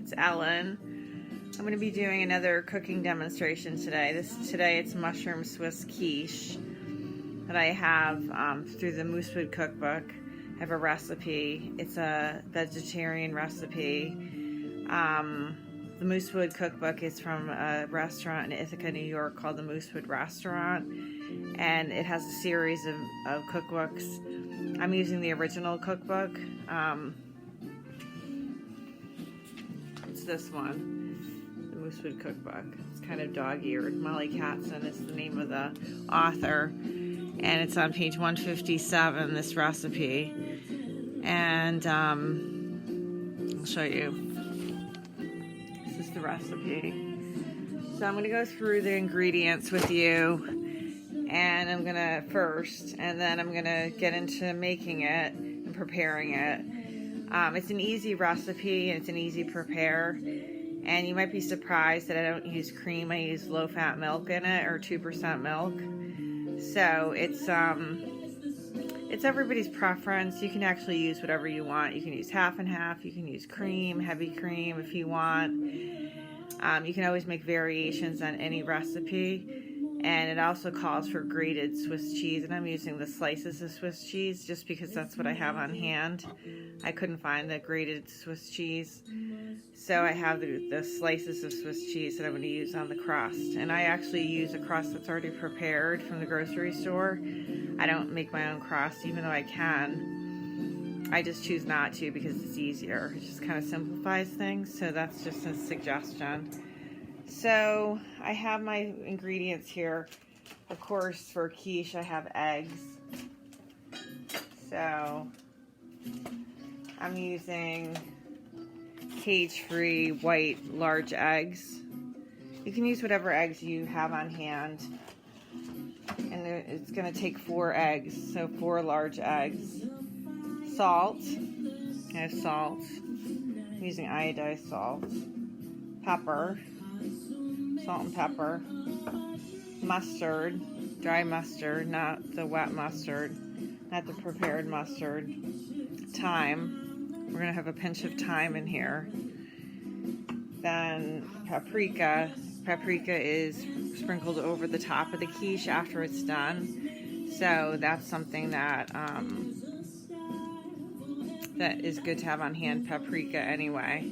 It's Ellen. I'm going to be doing another cooking demonstration today. Today it's mushroom Swiss quiche that I have through the Moosewood cookbook. I have a recipe. It's a vegetarian recipe. The Moosewood cookbook is from a restaurant in Ithaca, New York called the Moosewood Restaurant, and it has a series of cookbooks. I'm using the original cookbook. It's this one, the Moosewood cookbook. It's kind of dog-eared. Molly Katzen is the name of the author, and it's on page 157, this recipe. And I'll show you. This is the recipe. So I'm going to go through the ingredients with you, and I'm going to first, and then I'm going to get into making it and preparing it. It's an easy recipe, and it's an easy prepare, and you might be surprised that I don't use cream. I use low-fat milk in it, or 2% milk. So it's everybody's preference. You can actually use whatever you want. You can use half and half. You can use cream, heavy cream if you want. You can always make variations on any recipe. And it also calls for grated Swiss cheese, and I'm using the slices of Swiss cheese just because that's what I have on hand. I couldn't find the grated Swiss cheese, so I have the slices of Swiss cheese that I'm going to use on the crust. And I actually use a crust that's already prepared from the grocery store. I don't make my own crust, even though I can. I just choose not to because it's easier. It just kind of simplifies things, so that's just a suggestion. So I have my ingredients here. Of course, for quiche I have eggs. So I'm using cage-free white large eggs. You can use whatever eggs you have on hand. And it's going to take 4 eggs, so 4 large eggs. Salt. I have salt. I'm using iodized salt. Pepper. Salt and pepper, mustard, dry mustard, not the wet mustard, not the prepared mustard, thyme. We're going to have a pinch of thyme in here. Then paprika. Paprika is sprinkled over the top of the quiche after it's done. So that's something that that is good to have on hand, paprika anyway.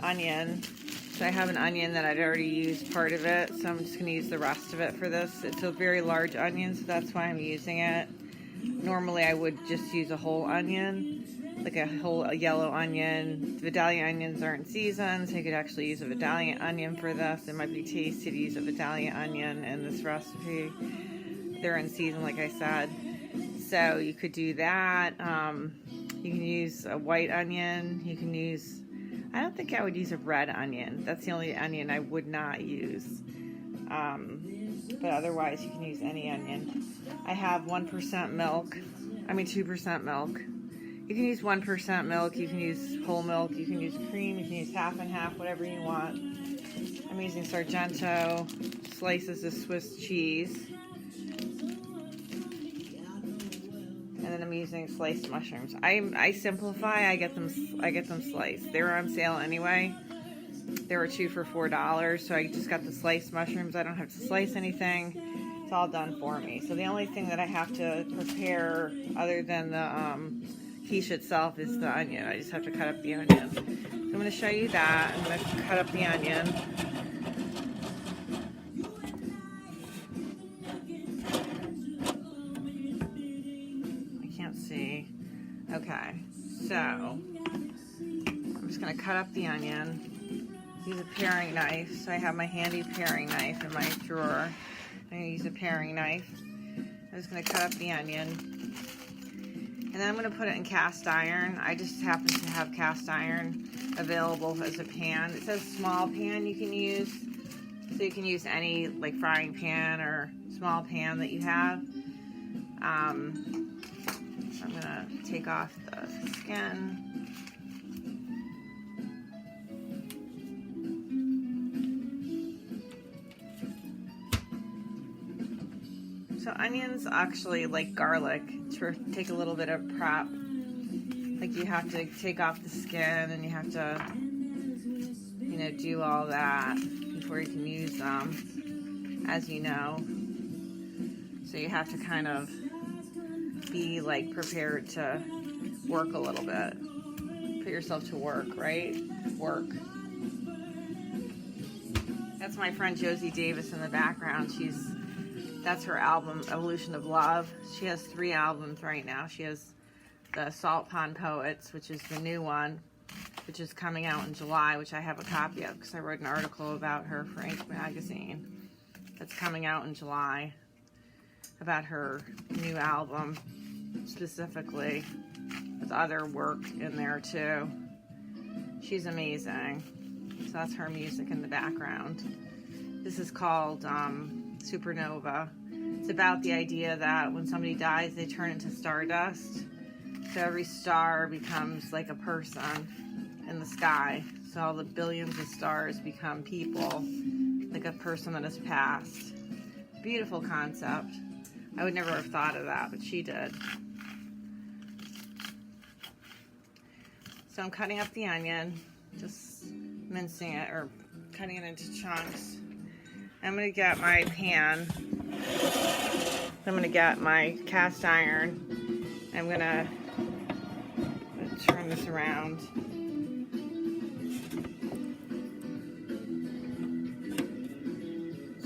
Onion. So I have an onion that I'd already used part of it, so I'm just going to use the rest of it for this. It's a very large onion, so that's why I'm using it. Normally I would just use a whole onion, like a whole yellow onion. The Vidalia onions aren't in season, so you could actually use a Vidalia onion for this. It might be tasty to use a Vidalia onion in this recipe. They're in season, like I said. So you could do that. You can use a white onion. You can use... I don't think I would use a red onion. That's the only onion I would not use. But otherwise, you can use any onion. I have 1% milk. I mean 2% milk. You can use 1% milk. You can use whole milk. You can use cream. You can use half and half, whatever you want. I'm using Sargento slices of Swiss cheese. And then I'm using sliced mushrooms. I simplify. I get them sliced. They were on sale anyway. There were 2 for $4, so I just got the sliced mushrooms. I don't have to slice anything. It's all done for me. So the only thing that I have to prepare, other than the quiche itself, is the onion. I just have to cut up the onion. So I'm going to show you that. I'm going to cut up the onion. See. Okay, so I'm just going to cut up the onion. Use a paring knife. So I have my handy paring knife in my drawer. I'm going to use a paring knife. I'm just going to cut up the onion. And then I'm going to put it in cast iron. I just happen to have cast iron available as a pan. It says small pan you can use. So you can use any like frying pan or small pan that you have. I'm going to take off the skin. So onions actually, like garlic, take a little bit of prep. Like you have to take off the skin and you have to do all that before you can use them, as you know. So you have to kind of be like prepared to work a little bit. Put yourself to work, right? Work. That's my friend Josie Davis in the background. That's her album, Evolution of Love. She has 3 albums right now. She has the Salt Pond Poets, which is the new one, which is coming out in July, which I have a copy of because I wrote an article about her for Ink magazine. That's coming out in July about her new album specifically, with other work in there too. She's amazing. So that's her music in the background. This is called Supernova. It's about the idea that when somebody dies, they turn into stardust. So every star becomes like a person in the sky. So all the billions of stars become people, like a person that has passed. Beautiful concept. I would never have thought of that, but she did. So I'm cutting up the onion, just mincing it, or cutting it into chunks. I'm going to get my pan. I'm going to get my cast iron. I'm going to turn this around.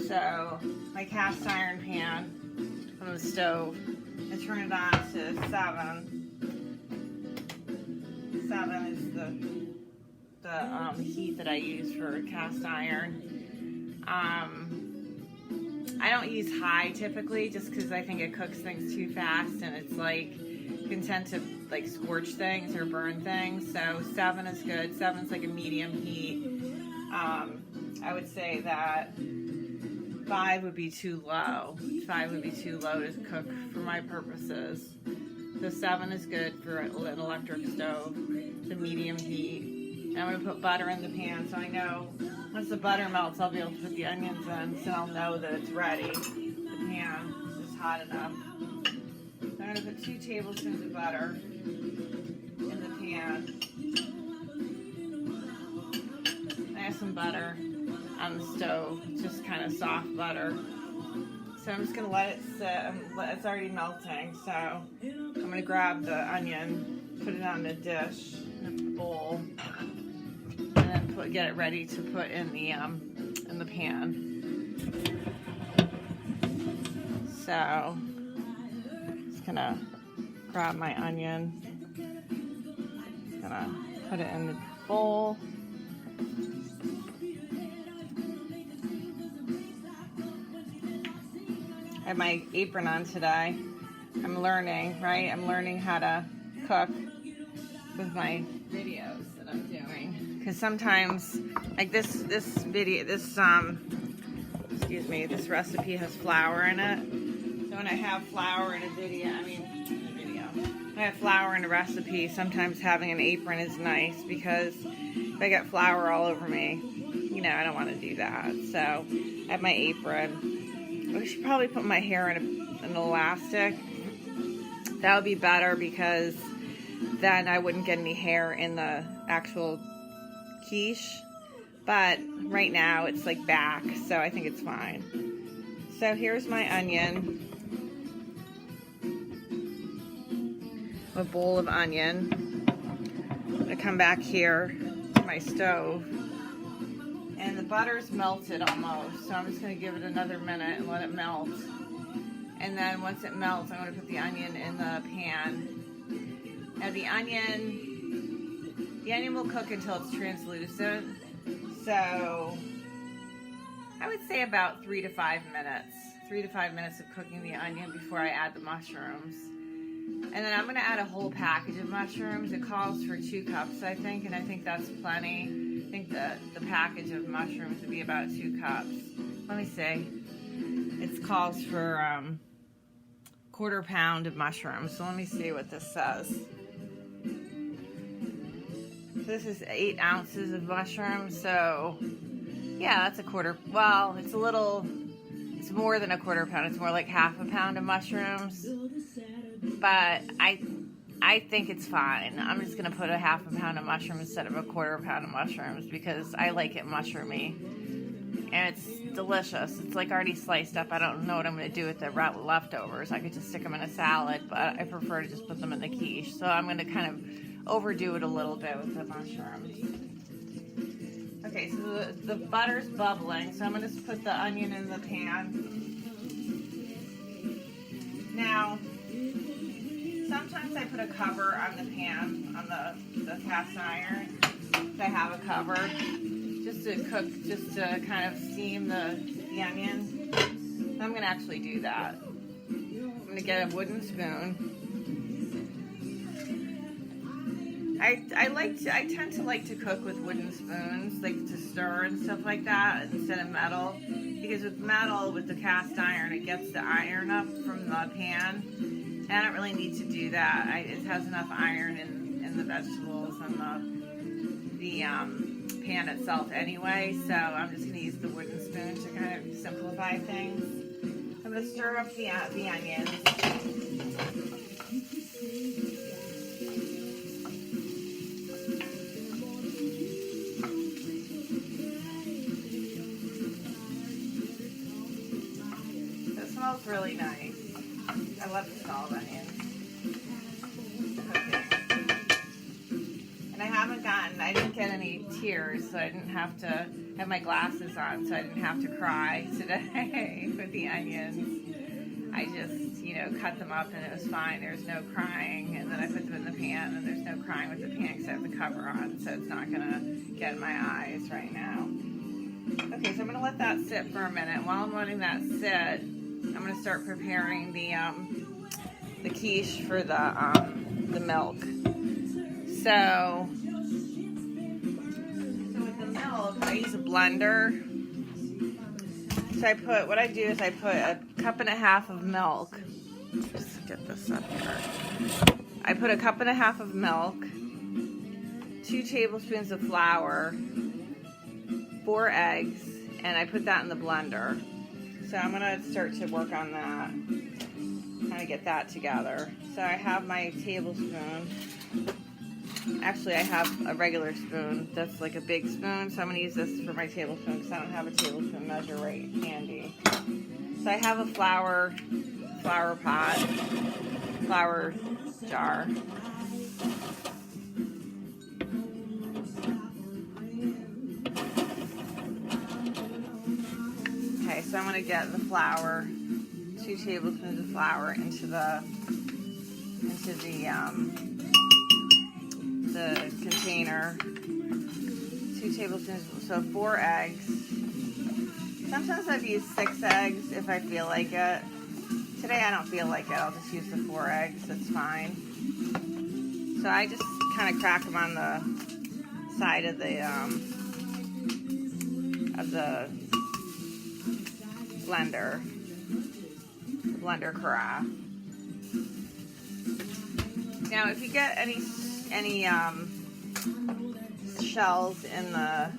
So my cast iron pan on the stove, I turn it on to 7. 7 is the heat that I use for cast iron. I don't use high typically, just because I think it cooks things too fast, and it's like can tend to like scorch things or burn things. So 7 is good. 7's like a medium heat. I would say that 5 would be too low. 5 would be too low to cook for my purposes. So 7 is good for an electric stove. It's a medium heat. And I'm going to put butter in the pan, so I know once the butter melts, I'll be able to put the onions in, so I'll know that it's ready. The pan is hot enough. So I'm going to put 2 tablespoons of butter in the pan. I have some butter on the stove, just kind of soft butter. So I'm just going to let it sit. It's already melting, so I'm going to grab the onion, put it on the dish, in a bowl, and then get it ready to put in the pan. So just going to grab my onion, just going to put it in the bowl. I have my apron on today. I'm learning, right? I'm learning how to cook with my videos that I'm doing. Because sometimes, like this video, this recipe has flour in it. So when I have flour in a video, when I have flour in a recipe, sometimes having an apron is nice, because if I get flour all over me, I don't want to do that. So I have my apron. I should probably put my hair in an elastic. That would be better, because then I wouldn't get any hair in the actual quiche. But right now it's like back, so I think it's fine. So here's my onion. A bowl of onion. I'm going to come back here to my stove. And the butter's melted almost, so I'm just going to give it another minute and let it melt. And then once it melts, I'm going to put the onion in the pan. Now the onion will cook until it's translucent. So I would say about 3 to 5 minutes. 3 to 5 minutes of cooking the onion before I add the mushrooms. And then I'm going to add a whole package of mushrooms. It calls for 2 cups, I think, and I think that's plenty. I think the package of mushrooms would be about 2 cups. Let me see. It calls for 1/4 pound of mushrooms. So let me see what this says. This is 8 ounces of mushrooms. So yeah, that's 1/4. Well, it's more than 1/4 pound. It's more like 1/2 pound of mushrooms. But I think it's fine. I'm just going to put a half a pound of mushrooms instead of a quarter pound of mushrooms because I like it mushroomy. And it's delicious. It's like already sliced up. I don't know what I'm going to do with the leftovers. I could just stick them in a salad, but I prefer to just put them in the quiche. So I'm going to kind of overdo it a little bit with the mushrooms. Okay, so the butter's bubbling, so I'm going to put the onion in the pan. Now, sometimes I put a cover on the pan, on the cast iron, if I have a cover, just to cook, just to kind of steam the onion. So I'm going to actually do that. I'm going to get a wooden spoon. I tend to like to cook with wooden spoons, like to stir and stuff like that, instead of metal. Because with metal, with the cast iron, it gets the iron up from the pan. And I don't really need to do that. It has enough iron in the vegetables and the pan itself anyway. So I'm just going to use the wooden spoon to kind of simplify things. I'm going to stir up the onions. Smells really nice. I love the smell of onions. And I didn't get any tears, so I didn't have to have my glasses on, so I didn't have to cry today with the onions. I just, cut them up and it was fine. There's no crying. And then I put them in the pan and there's no crying with the pan because I have the cover on, so it's not going to get in my eyes right now. Okay, so I'm going to let that sit for a minute. While I'm letting that sit, I'm going to start preparing the quiche for the milk. So with the milk, I use a blender. So I put a cup and a half of milk. Just get this up here. I put a cup and a half of milk, 2 tablespoons of flour, 4 eggs, and I put that in the blender. So I'm going to start to work on that, kind of get that together. So I have my tablespoon. Actually, I have a regular spoon that's like a big spoon, so I'm going to use this for my tablespoon because I don't have a tablespoon measure right handy. So I have a flour pot, flour jar. Okay, so I'm going to get the flour, 2 tablespoons of flour into the container. 2 tablespoons, so 4 eggs. Sometimes I've used 6 eggs if I feel like it. Today I don't feel like it. I'll just use the 4 eggs. That's fine. So I just kind of crack them on the side of the blender carafe. Now, if you get any shells in the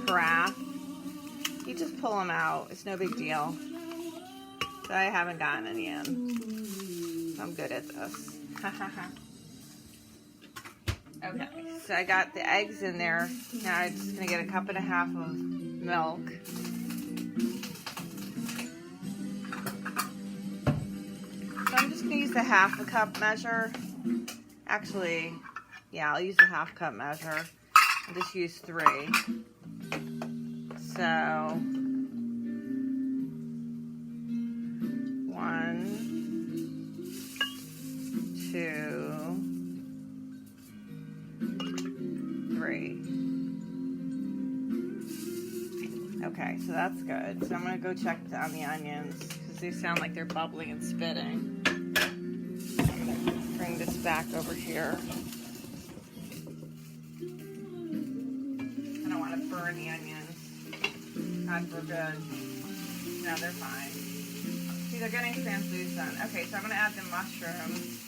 carafe, you just pull them out. It's no big deal. So I haven't gotten any in. So I'm good at this. Okay, so I got the eggs in there. Now I'm just going to get a cup and a half of milk. So I'm just going to use the 1/2 cup measure. Actually, yeah, I'll use the 1/2 cup measure. I'll just use 3. So 1, 2, 3. Okay, so that's good. So I'm going to go check on the onions because they sound like they're bubbling and spitting. I'm going to bring this back over here. I don't want to burn the onions. God forbid. No, they're fine. See, they're getting translucent. Okay, so I'm going to add the mushrooms.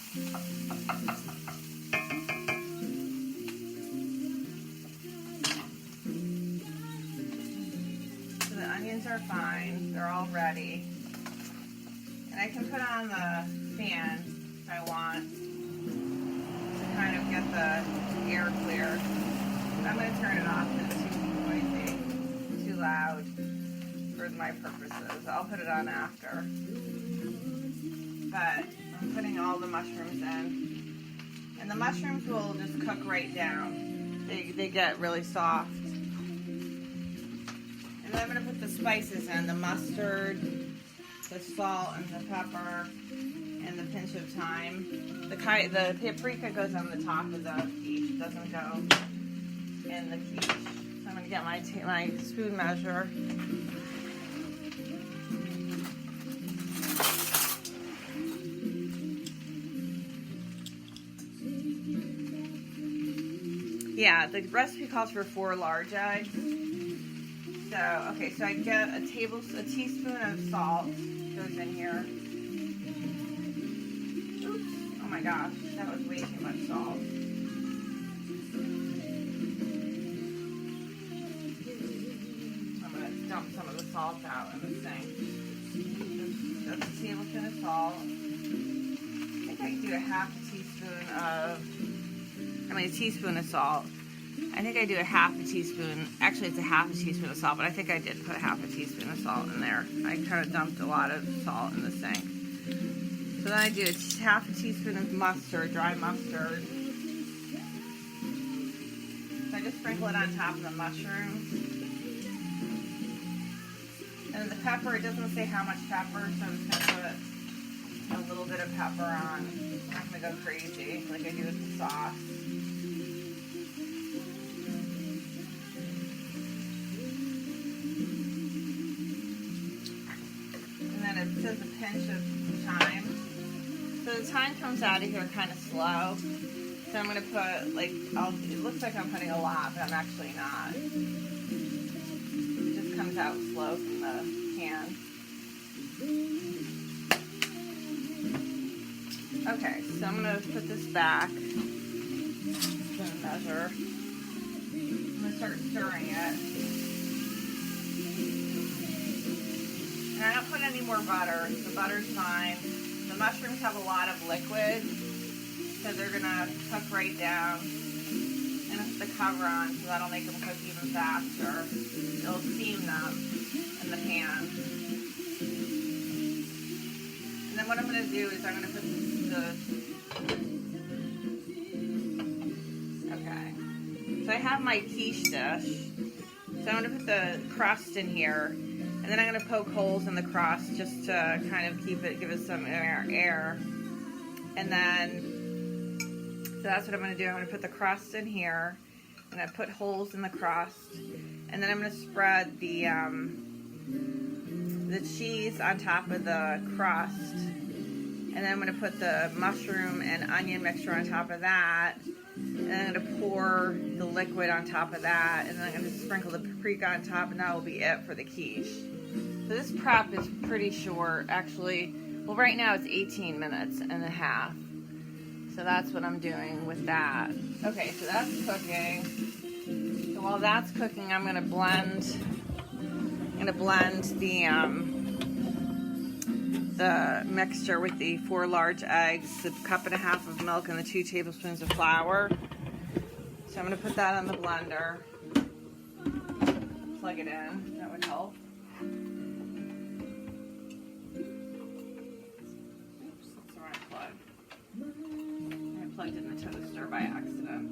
Onions are fine. They're all ready. And I can put on the fan if I want to kind of get the air clear. I'm going to turn it off because it's too noisy, too loud for my purposes. I'll put it on after. But I'm putting all the mushrooms in. And the mushrooms will just cook right down. They get really soft. And then I'm going to put the spices in, the mustard, the salt and the pepper, and the pinch of thyme. The paprika goes on the top of the quiche. It doesn't go in the quiche. So I'm going to get my spoon measure. Yeah, the recipe calls for 4 large eggs. So, okay, so I get a teaspoon of salt goes in here. Oops, oh my gosh, that was way too much salt. I'm going to dump some of the salt out in the sink. That's a tablespoon of salt. I think I can do a teaspoon of salt. I think I do a half a teaspoon. Actually, it's a half a teaspoon of salt, but I think I did put half a teaspoon of salt in there. I kind of dumped a lot of salt in the sink. So then I do half a teaspoon of mustard, dry mustard. So I just sprinkle it on top of the mushrooms. And then the pepper, it doesn't say how much pepper, so I'm just going to put a little bit of pepper on. I'm not going to go crazy like I do with the sauce. It says a pinch of thyme. So the thyme comes out of here kind of slow. So I'm going to put, like, it looks like I'm putting a lot, but I'm actually not. It just comes out slow from the can. Okay, so I'm going to put this back. I'm going to measure. I'm going to start stirring it. And I don't put any more butter. The butter's fine. The mushrooms have a lot of liquid, so they're going to cook right down. And I put the cover on, so that'll make them cook even faster. It'll steam them in the pan. And then what I'm going to do is I'm going to put okay. So I have my quiche dish. So I'm going to put the crust in here. And then I'm going to poke holes in the crust just to kind of give it some air. And then, so that's what I'm going to do. I'm going to put the crust in here. I'm going to put holes in the crust. And then I'm going to spread the cheese on top of the crust. And then I'm going to put the mushroom and onion mixture on top of that. And then I'm going to pour the liquid on top of that. And then I'm going to sprinkle the paprika on top, and that will be it for the quiche. So this prep is pretty short, actually. Well, right now it's 18 minutes and a half. So that's what I'm doing with that. Okay, so that's cooking. So while that's cooking, I'm going to blend the mixture with the 4 large eggs, the 1.5 cups of milk, and the 2 tablespoons of flour. So I'm going to put that on the blender. Plug it in. That would help. Oops, that's the wrong plug. I plugged in the toaster by accident.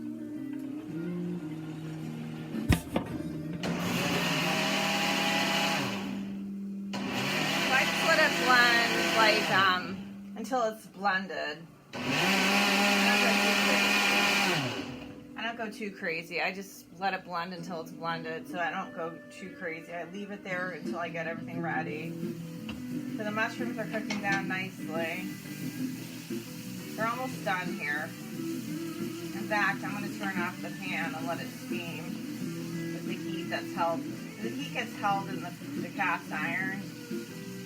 So I just let it blend until it's blended. I don't go too crazy. I just let it blend until it's blended, so I don't go too crazy. I leave it there until I get everything ready. So the mushrooms are cooking down nicely. They're almost done here. In fact, I'm going to turn off the pan and let it steam with the heat that's held. The heat gets held in the cast iron,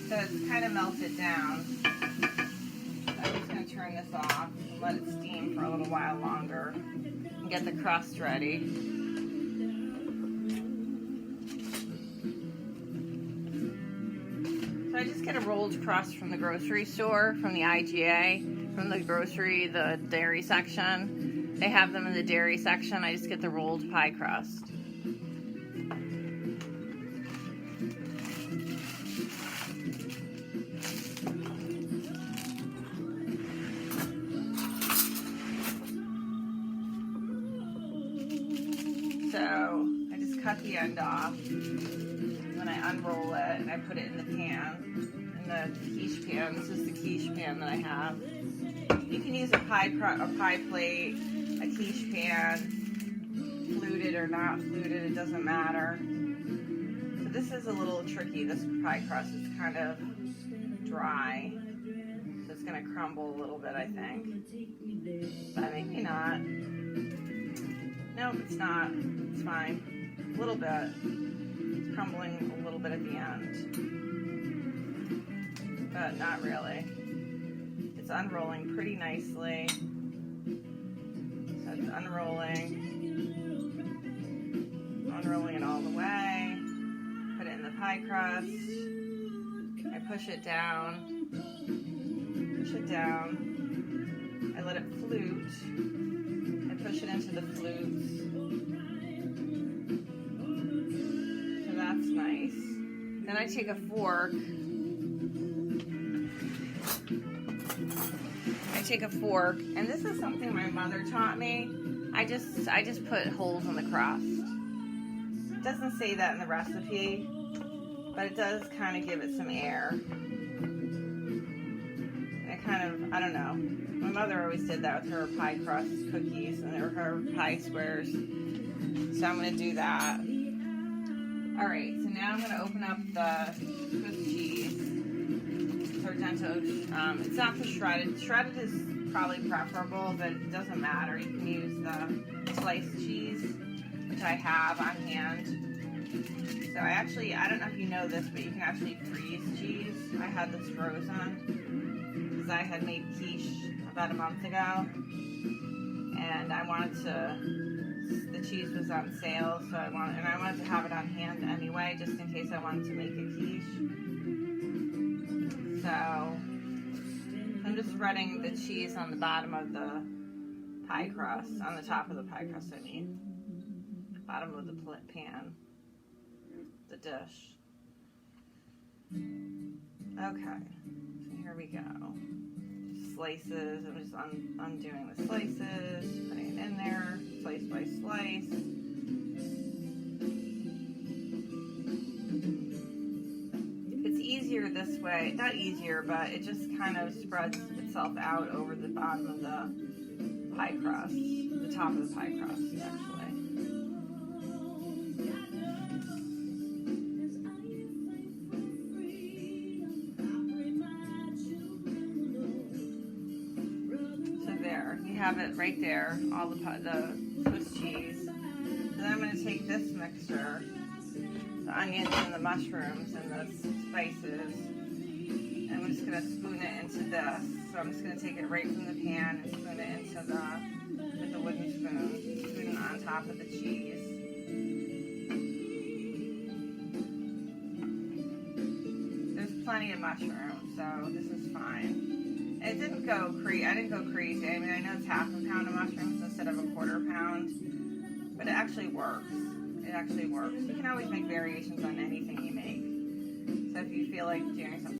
so it's kind of melted down. I'm just going to turn this off and let it steam for a little while longer and get the crust ready. So I just get a rolled crust from the grocery store, from the IGA, from the grocery, the dairy section. They have them in the dairy section. I just get the rolled pie crust. So I just cut the end off, then I unroll it and I put it in the pan, in the quiche pan. This is the quiche pan that I have. You can use a pie plate, a quiche pan, fluted or not fluted, it doesn't matter. So this is a little tricky. This pie crust is kind of dry, so it's going to crumble a little bit, I think. But maybe not. No, it's not. It's fine. A little bit. It's crumbling a little bit at the end. But not really. It's unrolling pretty nicely. So it's unrolling. Unrolling it all the way. Put it in the pie crust. I push it down. Push it down. I let it flute. Push it into the flutes. So that's nice. Then I take a fork. And this is something my mother taught me. I just put holes in the crust. It doesn't say that in the recipe, but it does kind of give it some air. And it kind of, I don't know. My mother always did that with her pie crust cookies and her pie squares. So I'm going to do that. Alright, so now I'm going to open up the Swiss cheese. Sorrento. It's not the shredded. Shredded is probably preferable, but it doesn't matter. You can use the sliced cheese, which I have on hand. So I don't know if you know this, but you can actually freeze cheese. I had this frozen because I had made quiche about a month ago, and I wanted the cheese was on sale, so I wanted to have it on hand anyway, just in case I wanted to make a quiche. So I'm just spreading the cheese on the bottom of the pie crust, on the top of the pie crust, I mean, bottom of the pan, the dish. Okay, so here we go. Slices. I'm just undoing the slices, putting it in there, slice by slice. It's easier this way, not easier, but it just kind of spreads itself out over the bottom of the pie crust, the top of the pie crust, actually. Have it right there, all the Swiss cheese. Then I'm going to take this mixture, the onions and the mushrooms and the spices, and I'm just going to spoon it into this. So I'm just going to take it right from the pan and spoon it into with the wooden spoon it on top of the cheese. There's plenty of mushrooms, so this is fine. It didn't go crazy. I didn't go crazy. I mean, I know it's half a pound of mushrooms instead of a quarter pound, but it actually works. It actually works. You can always make variations on anything you make. So if you feel like doing something